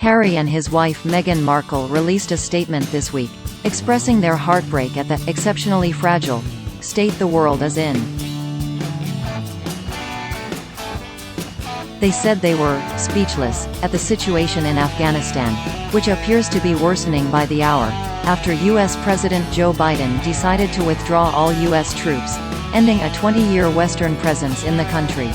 Harry and his wife Meghan Markle released a statement this week, expressing their heartbreak at the exceptionally fragile state the world is in. They said they were speechless at the situation in Afghanistan, which appears to be worsening by the hour, after U.S. President Joe Biden decided to withdraw all U.S. troops, ending a 20-year Western presence in the country.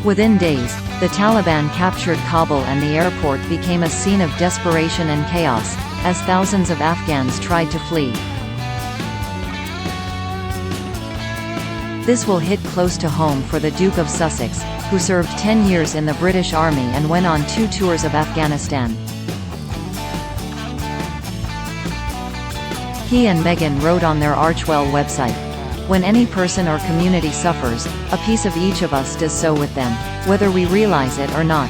Within days, the Taliban captured Kabul and the airport became a scene of desperation and chaos, as thousands of Afghans tried to flee. This will hit close to home for the Duke of Sussex, who served 10 years in the British Army and went on 2 tours of Afghanistan. He and Meghan wrote on their Archwell website, "When any person or community suffers, a piece of each of us does so with them, whether we realize it or not.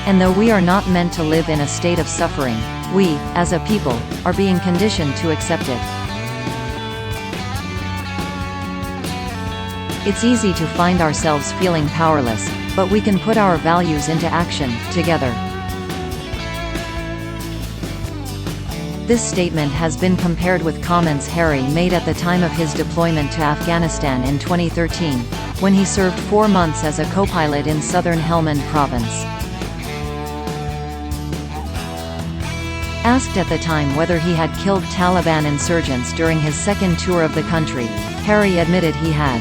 And though we are not meant to live in a state of suffering, we, as a people, are being conditioned to accept it. It's easy to find ourselves feeling powerless, but we can put our values into action, together." This statement has been compared with comments Harry made at the time of his deployment to Afghanistan in 2013, when he served 4 months as a co-pilot in southern Helmand province. Asked at the time whether he had killed Taliban insurgents during his second tour of the country, Harry admitted he had.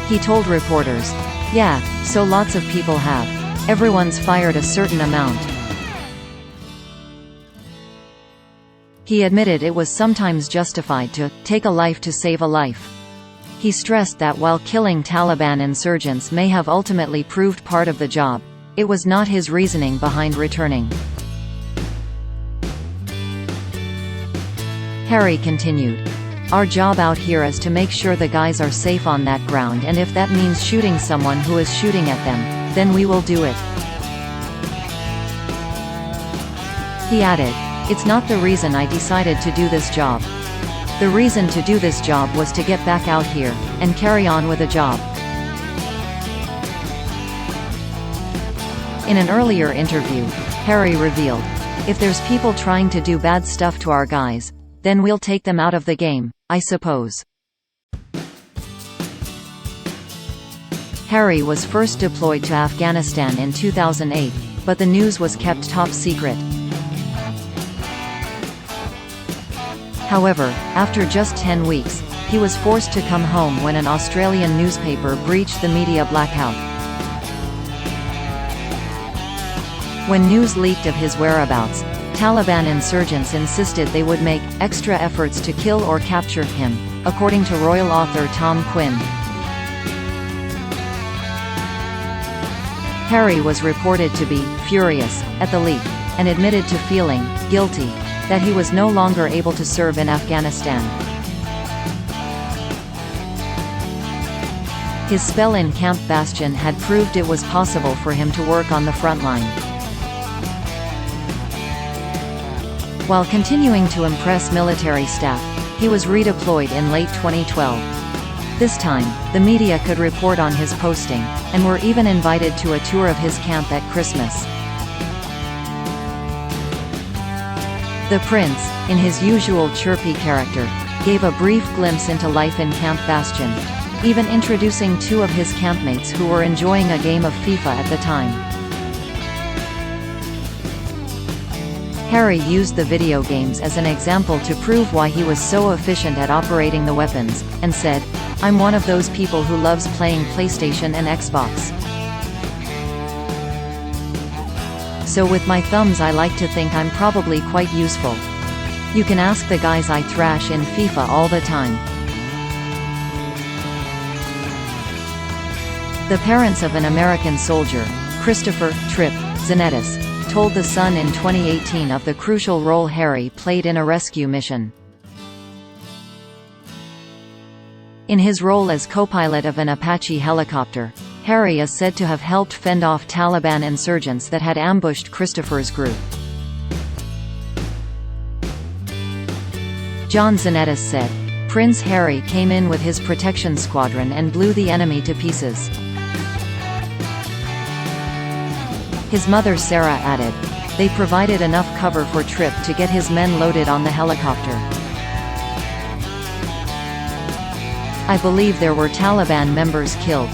He told reporters, "Yeah, so lots of people have. Everyone's fired a certain amount." He admitted it was sometimes justified to take a life to save a life. He stressed that while killing Taliban insurgents may have ultimately proved part of the job, it was not his reasoning behind returning. Harry continued, "Our job out here is to make sure the guys are safe on that ground, and if that means shooting someone who is shooting at them, then we will do it." He added, "It's not the reason I decided to do this job. The reason to do this job was to get back out here, and carry on with a job." In an earlier interview, Harry revealed, "If there's people trying to do bad stuff to our guys, then we'll take them out of the game, I suppose." Harry was first deployed to Afghanistan in 2008, but the news was kept top secret. However, after just 10 weeks, he was forced to come home when an Australian newspaper breached the media blackout. When news leaked of his whereabouts, Taliban insurgents insisted they would make extra efforts to kill or capture him, according to royal author Tom Quinn. Harry was reported to be furious at the leak, and admitted to feeling guilty that he was no longer able to serve in Afghanistan. His spell in Camp Bastion had proved it was possible for him to work on the front line. While continuing to impress military staff, he was redeployed in late 2012. This time, the media could report on his posting, and were even invited to a tour of his camp at Christmas. The prince, in his usual chirpy character, gave a brief glimpse into life in Camp Bastion, even introducing 2 of his campmates who were enjoying a game of FIFA at the time. Harry used the video games as an example to prove why he was so efficient at operating the weapons, and said, "I'm one of those people who loves playing PlayStation and Xbox. So with my thumbs I like to think I'm probably quite useful. You can ask the guys I thrash in FIFA all the time." The parents of an American soldier, Christopher "Trip" Zanettis, told The Sun in 2018 of the crucial role Harry played in a rescue mission. In his role as co-pilot of an Apache helicopter, Harry is said to have helped fend off Taliban insurgents that had ambushed Christopher's group. John Zanettis said, Prince Harry came in with his protection squadron and blew the enemy to pieces. His mother Sarah added, "They provided enough cover for Trip to get his men loaded on the helicopter. I believe there were Taliban members killed."